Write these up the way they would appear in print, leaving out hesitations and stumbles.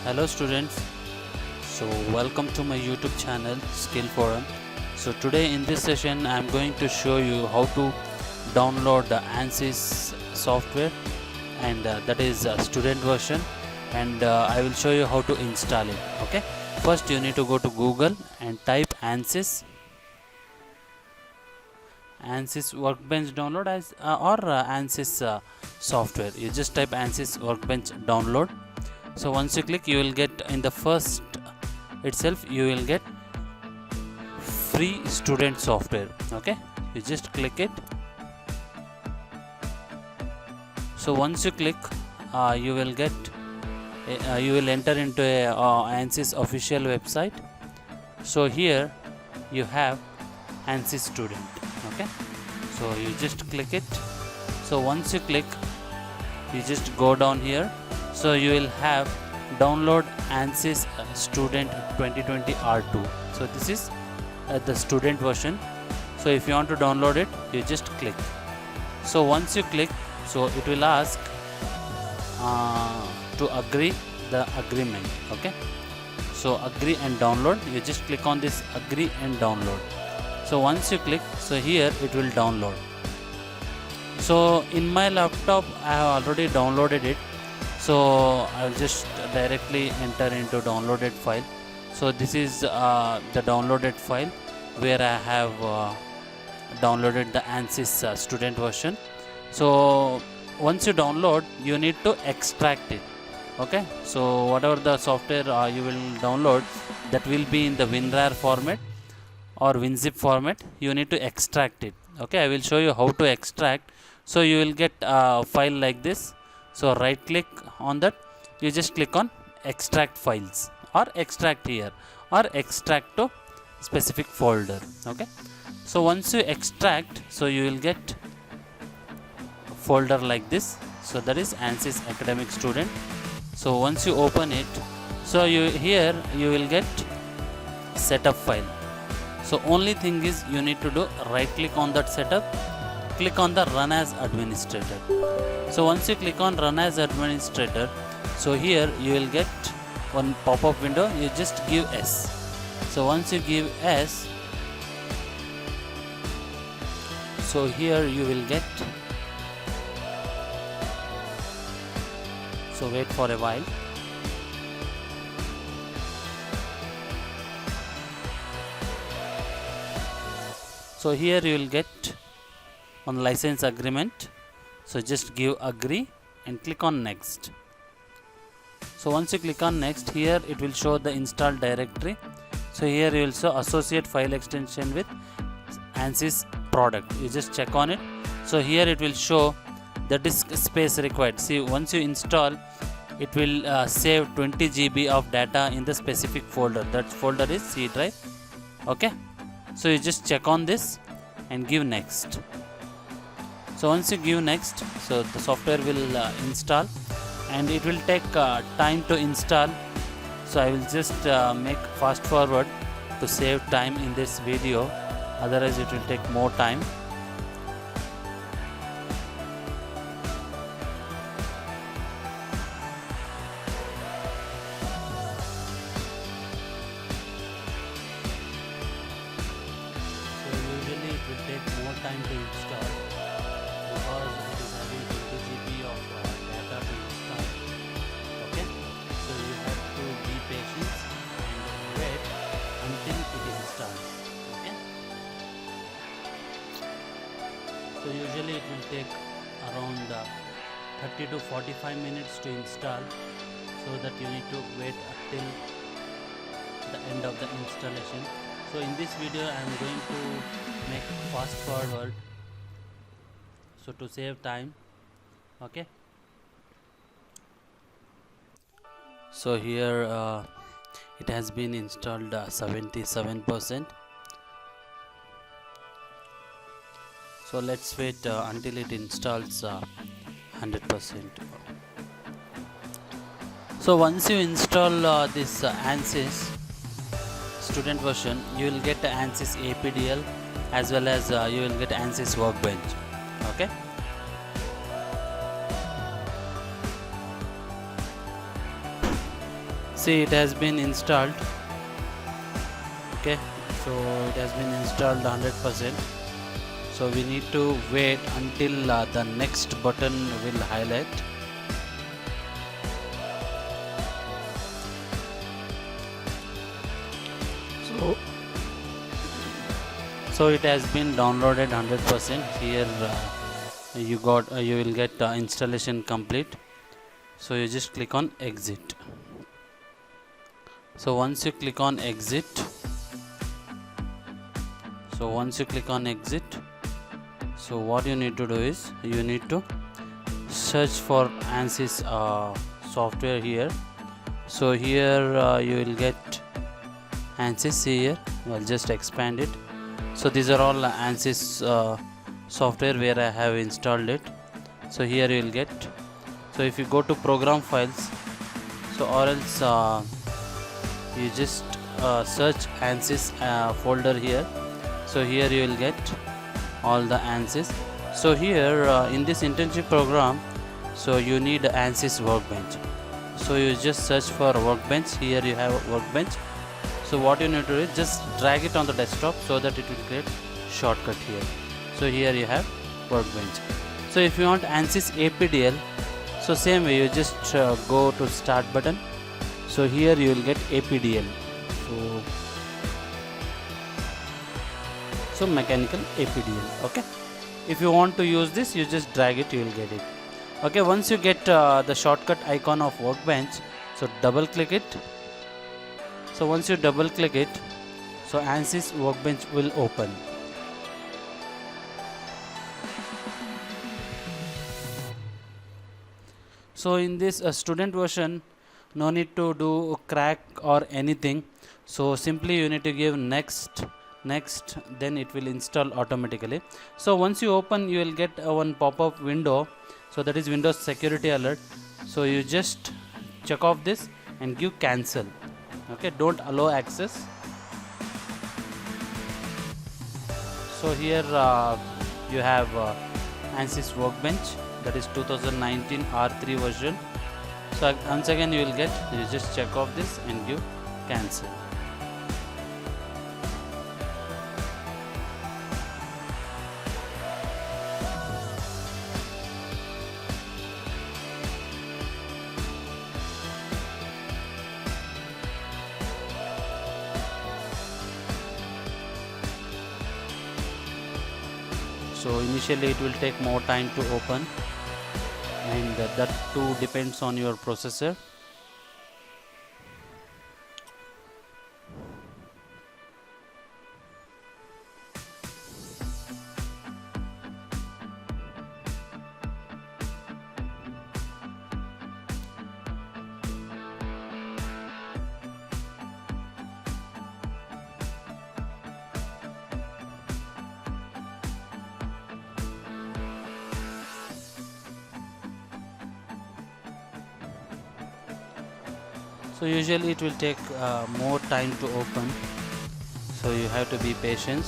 Hello students, so welcome to my YouTube channel Skill Forum. So today in this session I am going to show you how to download the ANSYS software, and that is a student version, and I will show you how to install it. Okay, first you need to go to Google and type ANSYS Workbench download or ANSYS software. You just type ANSYS Workbench download. So once you click, you will get in the first itself you will get free student software. Okay, you just click it. So once you click, you will get you will enter into a ANSYS official website. So here you have ANSYS student. Okay, so you just click it. So once you click, you just go down here. So you will have download ANSYS student 2020 R2. So this is the student version. So if you want to download it, you just click. So once you click, so it will ask to agree the agreement. Okay, so agree and download. You just click on this agree and download. So once you click, so here it will download. So in my laptop I have already downloaded it, so I'll just directly enter into downloaded file. So this is the downloaded file where I have downloaded the ANSYS student version. So once you download, you need to extract it. Okay, so whatever the software you will download, that will be in the WinRAR format or WinZip format. You need to extract it. Okay, I will show you how to extract. So you will get a file like this. So right click on that, you just click on extract files or extract here or extract to specific folder. Okay, so once you extract, so you will get a folder like this. So that is ANSYS academic student. So once you open it, so here you will get setup file. So only thing is you need to do right click on that setup, click on the run as administrator. So once you click on run as administrator, so here you will get one pop-up window. You just give S. So once you give S, so here you will get, so wait for a while. So here you will get on license agreement. So just give agree and click on next. So once you click on next, here it will show the installed directory. So here you will show associate file extension with ANSYS product. You just check on it. So here it will show the disk space required. See, once you install, it will save 20 GB of data in the specific folder. That folder is C drive. Okay, so you just check on this and give next. So once you give next, so the software will install, and it will take time to install. So I will just make fast forward to save time in this video, otherwise it will take more time. So usually it will take more time to install because it is having 20 GB of data to install. Okay, so you have to be patient and wait until it installs. Okay, so usually it will take around 30 to 45 minutes to install, so that you need to wait until the end of the installation. So in this video I am going to make fast forward, so to save time. Okay, so here it has been installed 77%. So let's wait until it installs 100%. So once you install this ANSYS student version, you will get ANSYS APDL as well as you will get ANSYS Workbench. Okay, See, it has been installed. Okay, so it has been installed 100%. So we need to wait until the next button will highlight. So it has been downloaded 100%. Here you will get installation complete. So you just click on exit. So once you click on exit, so what you need to do is you need to search for ANSYS software here. So here you will get ANSYS here. I'll just expand it. So these are all ANSYS software where I have installed it. So here you will get. So if you go to program files, so or else you just search ANSYS folder here. So here you will get all the ANSYS. So here in this internship program, so you need ANSYS workbench. So you just search for workbench. Here you have workbench. So what you need to do is just drag it on the desktop so that it will create shortcut here. So here you have workbench. So if you want ANSYS APDL, so same way you just go to start button. So here you will get APDL. So mechanical APDL. Okay, if you want to use this, you just drag it, you will get it. Okay, once you get the shortcut icon of workbench, so double click it. So once you double click it, so ANSYS workbench will open. So in this student version, no need to do crack or anything. So simply you need to give next, then it will install automatically. So once you open, you will get one pop-up window. So that is Windows security alert. So you just check off this and give cancel. Okay, don't allow access. So here you have ANSYS workbench, that is 2019 R3 version. So once again you will get, you just check off this and give cancel. So initially it will take more time to open, and that too depends on your processor. So usually it will take more time to open, so you have to be patient.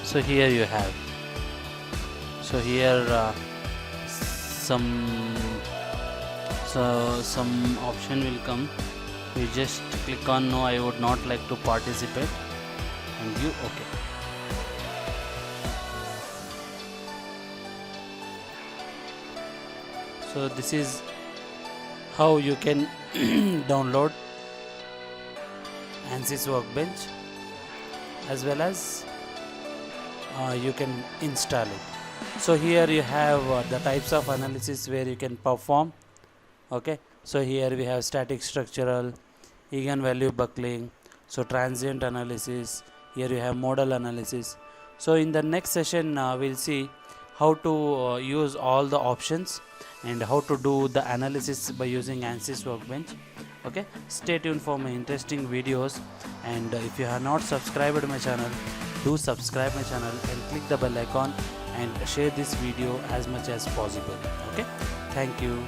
So here you have, so here some option will come. You just click on no, I would not like to participate, and you OK. So this is how you can download ANSYS Workbench, as well as you can install it. So here you have the types of analysis where you can perform. Okay, so here we have static structural, eigenvalue buckling, so transient analysis. Here you have modal analysis. So in the next session we'll see how to use all the options and how to do the analysis by using ANSYS Workbench. Okay, stay tuned for my interesting videos, and if you have not subscribed my channel, do subscribe my channel and click the bell icon and share this video as much as possible. Okay, thank you.